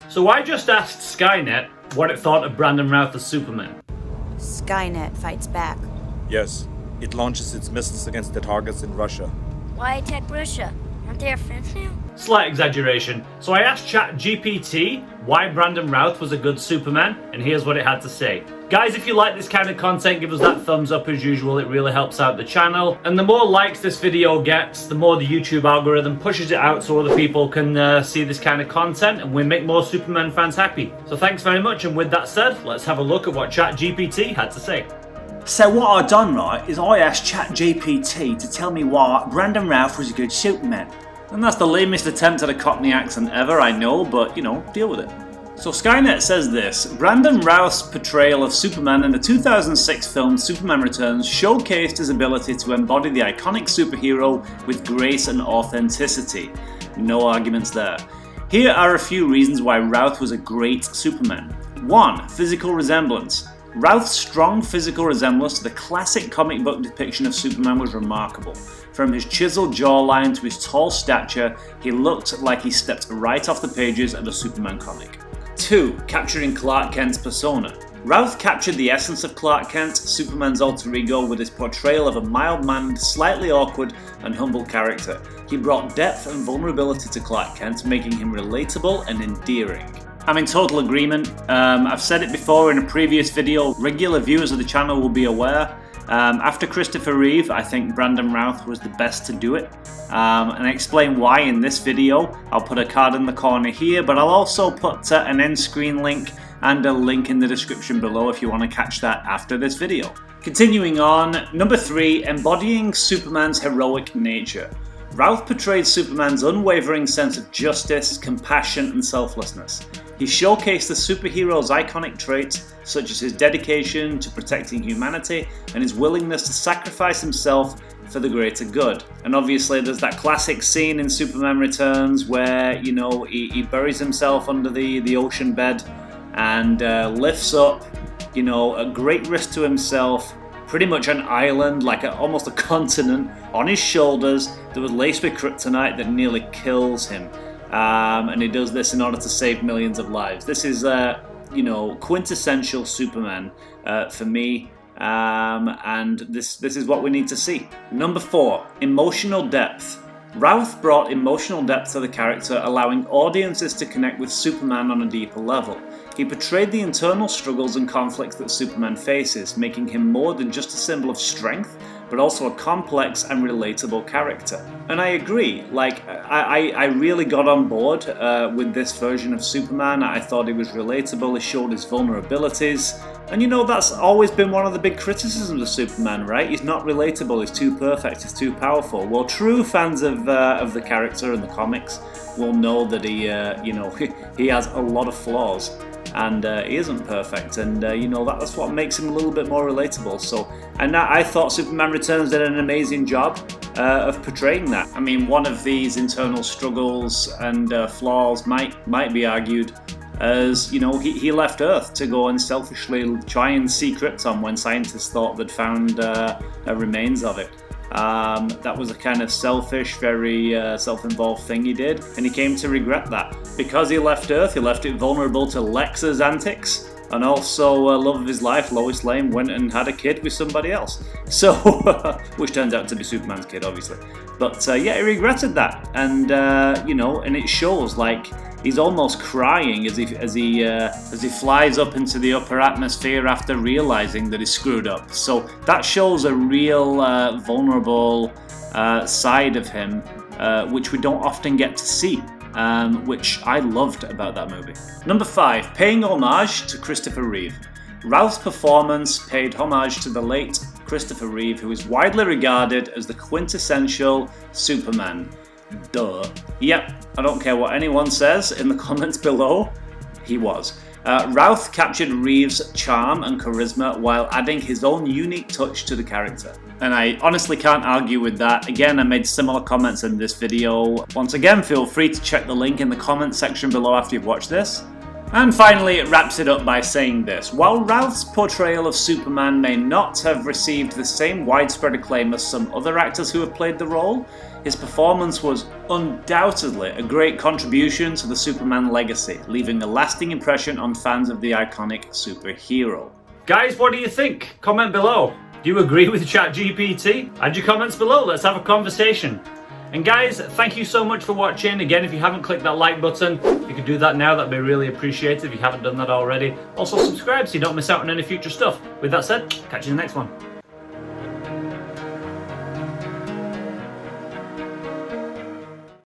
So I just asked SKYNET what it thought of Brandon Routh as Superman. SKYNET fights back. Yes, it launches its missiles against the targets in Russia. Why attack Russia? Aren't they our friends now? Slight exaggeration. So I asked Chat GPT why Brandon Routh was a good Superman, and here's what it had to say. Guys, if you like this kind of content, give us that thumbs up as usual. It really helps out the channel. And the more likes this video gets, the more the YouTube algorithm pushes it out so other people can see this kind of content, and we make more Superman fans happy. So thanks very much, and with that said, let's have a look at what Chat GPT had to say. So what I done, right, is I asked Chat GPT to tell me why Brandon Routh was a good Superman. And that's the lamest attempt at a Cockney accent ever, I know, but, you know, deal with it. So SKYNET says this: Brandon Routh's portrayal of Superman in the 2006 film Superman Returns showcased his ability to embody the iconic superhero with grace and authenticity. No arguments there. Here are a few reasons why Routh was a great Superman. 1. Physical resemblance. Routh's strong physical resemblance to the classic comic book depiction of Superman was remarkable. From his chiseled jawline to his tall stature, he looked like he stepped right off the pages of a Superman comic. 2. Capturing Clark Kent's persona. Routh captured the essence of Clark Kent, Superman's alter ego, with his portrayal of a mild-mannered, slightly awkward and humble character. He brought depth and vulnerability to Clark Kent, making him relatable and endearing. I'm in total agreement. I've said it before in a previous video. Regular viewers of the channel will be aware. After Christopher Reeve, I think Brandon Routh was the best to do it. And I explain why in this video. I'll put a card in the corner here, but I'll also put an end screen link and a link in the description below if you want to catch that after this video. Continuing on, number 3, embodying Superman's heroic nature. Routh portrayed Superman's unwavering sense of justice, compassion, and selflessness. He showcased the superhero's iconic traits, such as his dedication to protecting humanity and his willingness to sacrifice himself for the greater good. And obviously there's that classic scene in Superman Returns where, you know, he buries himself under the ocean bed and lifts up, you know, at great risk to himself, pretty much an island, like almost a continent, on his shoulders that was laced with kryptonite that nearly kills him. And he does this in order to save millions of lives. This is, you know, quintessential Superman for me, and this is what we need to see. Number 4, emotional depth. Routh brought emotional depth to the character, allowing audiences to connect with Superman on a deeper level. He portrayed the internal struggles and conflicts that Superman faces, making him more than just a symbol of strength, but also a complex and relatable character. And I agree, like, I really got on board with this version of Superman. I thought he was relatable, he showed his vulnerabilities, and you know, that's always been one of the big criticisms of Superman, right? He's not relatable, he's too perfect, he's too powerful. Well, true fans of the character and the comics will know that he, you know, he has a lot of flaws. And he isn't perfect, and you know, that's what makes him a little bit more relatable. So, and I thought Superman Returns did an amazing job of portraying that. I mean, one of these internal struggles and flaws might be argued as, you know, he left Earth to go and selfishly try and see Krypton when scientists thought they'd found remains of it. That was a kind of selfish, very self-involved thing he did, and he came to regret that. Because he left Earth, he left it vulnerable to Lex's antics, and also love of his life, Lois Lane, went and had a kid with somebody else. So, which turns out to be Superman's kid, obviously. But yeah, he regretted that, and you know, and it shows. Like, he's almost crying as he flies up into the upper atmosphere after realizing that he screwed up. So that shows a real vulnerable side of him, which we don't often get to see. Which I loved about that movie. Number 5, paying homage to Christopher Reeve. Routh's performance paid homage to the late Christopher Reeve, who is widely regarded as the quintessential Superman. Duh. Yep, I don't care what anyone says in the comments below, he was. Routh captured Reeve's charm and charisma while adding his own unique touch to the character. And I honestly can't argue with that. Again, I made similar comments in this video. Once again, feel free to check the link in the comment section below after you've watched this. And finally, it wraps it up by saying this: while Routh's portrayal of Superman may not have received the same widespread acclaim as some other actors who have played the role, his performance was undoubtedly a great contribution to the Superman legacy, leaving a lasting impression on fans of the iconic superhero. Guys, what do you think? Comment below. Do you agree with Chat GPT? Add your comments below, let's have a conversation. And guys, thank you so much for watching. Again, if you haven't clicked that like button, if you could do that now, that'd be really appreciated if you haven't done that already. Also subscribe so you don't miss out on any future stuff. With that said, catch you in the next one.